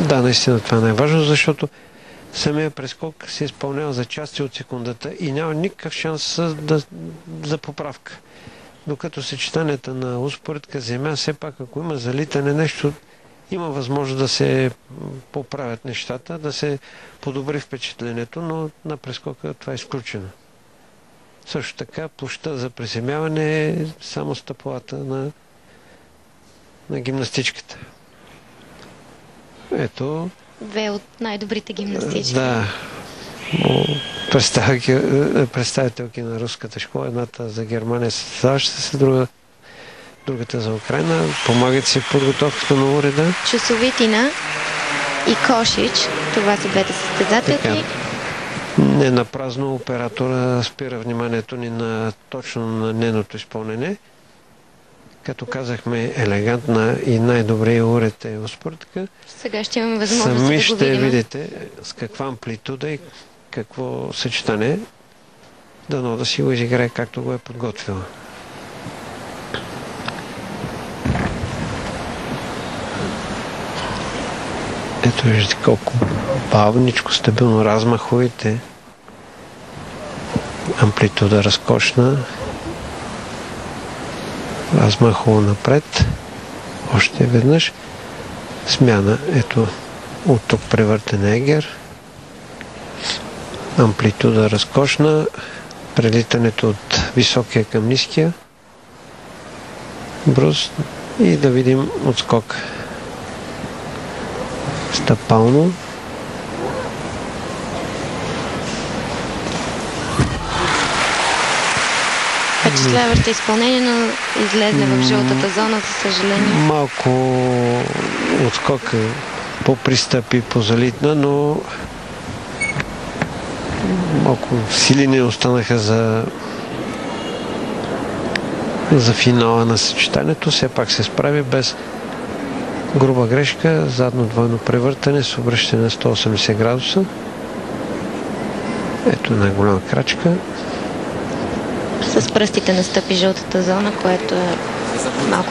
Да, наистина това е най-важно, защото самия прескок се изпълнява за части от секундата и няма никакъв шанс за поправка. Докато съчетанията на успоредка земя, все пак ако има залитане нещо, има възможност да се поправят нещата, да се подобри впечатлението, но на прескока това е изключено. Също така площта за приземяване е само стъпалата на гимнастичката. Ето. Две от най-добрите гимнастички. Да. Представителки на руската школа, едната за Германия състезаваща се, другата за Украина. Помагат си в подготовката на уреда. Чусовитина и Кошич, това са двете състезателки. Не на празно оператора спира вниманието ни точно на нейното изпълнение. Като казахме, елегантна и най-добрия уред е успоредка. Сега ще имаме възможност да го Сами видим. ще видите с каква амплитуда и какво съчетание, дано да си го изиграе както го е подготвила. Ето виждате колко бавничко, стабилно размаховите. Амплитуда разкошна. Размахово напред. Още веднъж. Смяна. Ето от тук превъртен егер. Амплитуда разкошна. Прелитането от високия към ниския брус. И да видим отскок. Стъпално. Впечатляващо изпълнение, но излезне в жълтата зона, за съжаление. Малко отскок по-пристъпи, по-залитна, но малко сили не останаха за финала на съчетанието. Все пак се справи без груба грешка, задно двойно превъртане с обръщане на 180 градуса. Ето една голяма крачка. С пръстите настъпи жълтата зона, което е малко